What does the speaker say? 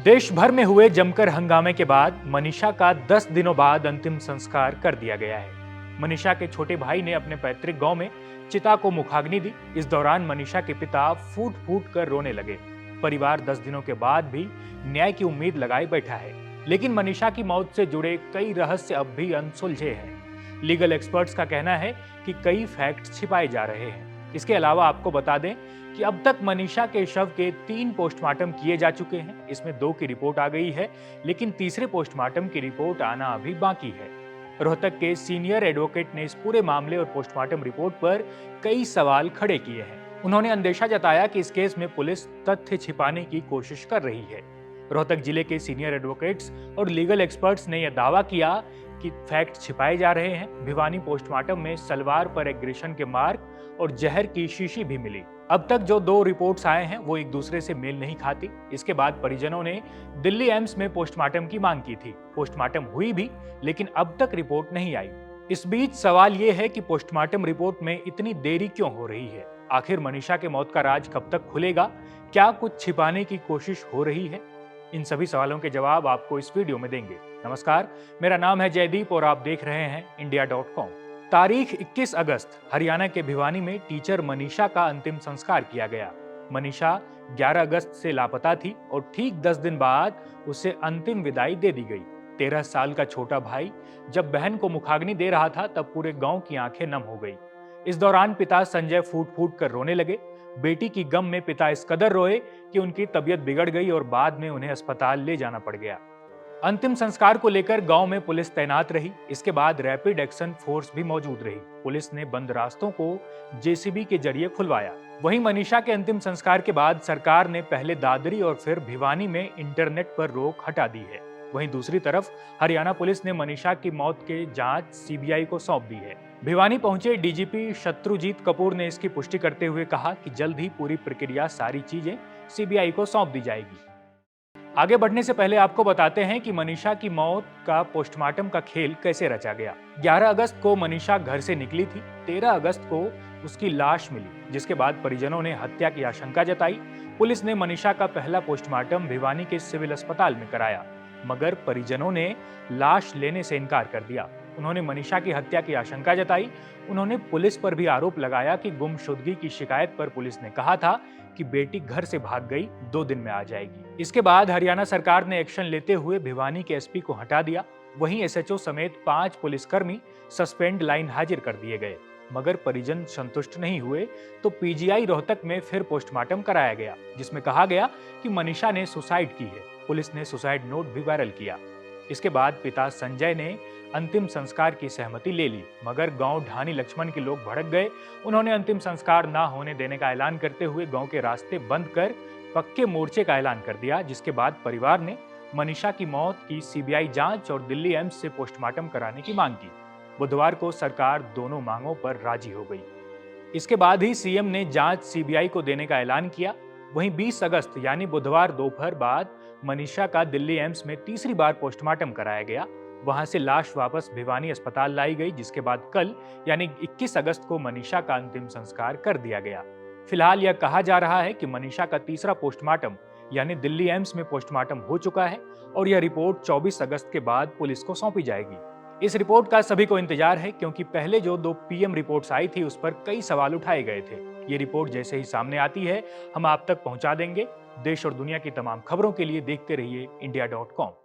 देश भर में हुए जमकर हंगामे के बाद मनीषा का 10 दिनों बाद अंतिम संस्कार कर दिया गया है। मनीषा के छोटे भाई ने अपने पैतृक गांव में चिता को मुखाग्नि दी। इस दौरान मनीषा के पिता फूट फूट कर रोने लगे। परिवार 10 दिनों के बाद भी न्याय की उम्मीद लगाए बैठा है, लेकिन मनीषा की मौत से जुड़े कई रहस्य अब भी अनसुलझे हैं। लीगल एक्सपर्ट्स का कहना है कि कई फैक्ट छिपाए जा रहे हैं। इसके अलावा आपको बता दें कि अब तक मनीषा के शव के 3 पोस्टमार्टम किए जा चुके हैं। इसमें 2 की रिपोर्ट आ गई है, लेकिन तीसरे पोस्टमार्टम की रिपोर्ट आना अभी बाकी है। रोहतक के सीनियर एडवोकेट ने इस पूरे मामले और पोस्टमार्टम रिपोर्ट पर कई सवाल खड़े किए हैं। उन्होंने अंदेशा जताया कि इस केस में पुलिस तथ्य छिपाने की कोशिश कर रही है। रोहतक जिले के सीनियर एडवोकेट्स और लीगल एक्सपर्ट्स ने यह दावा किया कि फैक्ट छिपाए जा रहे हैं। भिवानी पोस्टमार्टम में सलवार पर एग्रेशन के मार्क और जहर की शीशी भी मिली। अब तक जो 2 रिपोर्ट्स आए हैं वो एक दूसरे से मेल नहीं खाती। इसके बाद परिजनों ने दिल्ली एम्स में पोस्टमार्टम की मांग की थी। पोस्टमार्टम हुई भी, लेकिन अब तक रिपोर्ट नहीं आई। इस बीच सवाल ये है कि पोस्टमार्टम रिपोर्ट में इतनी देरी क्यों हो रही है? आखिर मनीषा के मौत का राज कब तक खुलेगा? क्या कुछ छिपाने की कोशिश हो रही है? इन सभी सवालों के जवाब आपको इस वीडियो में देंगे। नमस्कार, मेरा नाम है जयदीप और आप देख रहे हैं India.com। तारीख 21 अगस्त हरियाणा के भिवानी में टीचर मनीषा का अंतिम संस्कार किया गया। मनीषा 11 अगस्त से लापता थी और ठीक 10 दिन बाद उसे अंतिम विदाई दे दी गई। 13 साल का छोटा भाई जब बहन को मुखाग्नि दे रहा था तब पूरे गांव की आंखें नम हो गई। इस दौरान पिता संजय फूट फूट कर रोने लगे। बेटी की गम में पिता इस कदर रोए कि उनकी तबीयत बिगड़ गई और बाद में उन्हें अस्पताल ले जाना पड़ गया। अंतिम संस्कार को लेकर गांव में पुलिस तैनात रही। इसके बाद रैपिड एक्शन फोर्स भी मौजूद रही। पुलिस ने बंद रास्तों को जेसीबी के जरिए खुलवाया। वहीं मनीषा के अंतिम संस्कार के बाद सरकार ने पहले दादरी और फिर भिवानी में इंटरनेट पर रोक हटा दी है। वहीं दूसरी तरफ हरियाणा पुलिस ने मनीषा की मौत के जांच सीबीआई को सौंप दी है। भिवानी पहुंचे डीजीपी शत्रुजीत कपूर ने इसकी पुष्टि करते हुए कहा कि जल्द ही पूरी प्रक्रिया सारी चीजें सीबीआई को सौंप दी जाएगी। आगे बढ़ने से पहले आपको बताते हैं कि मनीषा की मौत का पोस्टमार्टम का खेल कैसे रचा गया। 11 अगस्त को मनीषा घर से निकली थी। 13 अगस्त को उसकी लाश मिली, जिसके बाद परिजनों ने हत्या की आशंका जताई। पुलिस ने मनीषा का पहला पोस्टमार्टम भिवानी के सिविल अस्पताल में कराया, मगर परिजनों ने लाश लेने से इनकार कर दिया। उन्होंने मनीषा की हत्या की आशंका जताई। उन्होंने पुलिस पर भी आरोप लगाया कि गुमशुदगी की शिकायत पर पुलिस ने कहा था कि बेटी घर से भाग गई, 2 दिन में आ जाएगी। इसके बाद हरियाणा सरकार ने एक्शन लेते हुए भिवानी के एसपी को हटा दिया। वहीं एसएचओ समेत 5 पुलिसकर्मी सस्पेंड लाइन हाजिर कर दिए गए, मगर परिजन संतुष्ट नहीं हुए तो पीजीआई रोहतक में फिर पोस्टमार्टम कराया गया, जिसमें कहा गया कि मनीषा ने सुसाइड की है। पुलिस ने सुसाइड नोट भी वायरल किया। इसके बाद पिता संजय ने अंतिम संस्कार की सहमति ले ली, मगर गांव ढानी लक्ष्मण के लोग भड़क गए। उन्होंने अंतिम संस्कार ना होने देने का ऐलान करते हुए गांव के रास्ते बंद कर पक्के मोर्चे का ऐलान कर दिया, जिसके बाद परिवार ने मनीषा की मौत की सीबीआई जांच और दिल्ली एम्स से पोस्टमार्टम कराने की मांग की। बुधवार को सरकार दोनों मांगों पर राजी हो गई। इसके बाद ही सीएम ने जांच सीबीआई को देने का ऐलान किया। वहीं 20 अगस्त यानी बुधवार दोपहर बाद मनीषा का दिल्ली एम्स में तीसरी बार पोस्टमार्टम कराया गया। वहां से लाश वापस भिवानी अस्पताल लाई गई, जिसके बाद कल यानी 21 अगस्त को मनीषा का अंतिम संस्कार कर दिया गया। फिलहाल यह कहा जा रहा है कि मनीषा का तीसरा पोस्टमार्टम यानी दिल्ली एम्स में पोस्टमार्टम हो चुका है और यह रिपोर्ट 24 अगस्त के बाद पुलिस को सौंपी जाएगी। इस रिपोर्ट का सभी को इंतजार है, क्योंकि पहले जो 2 पीएम रिपोर्ट्स आई थी उस पर कई सवाल उठाए गए थे। ये रिपोर्ट जैसे ही सामने आती है हम आप तक पहुंचा देंगे। देश और दुनिया की तमाम खबरों के लिए देखते रहिए India.com।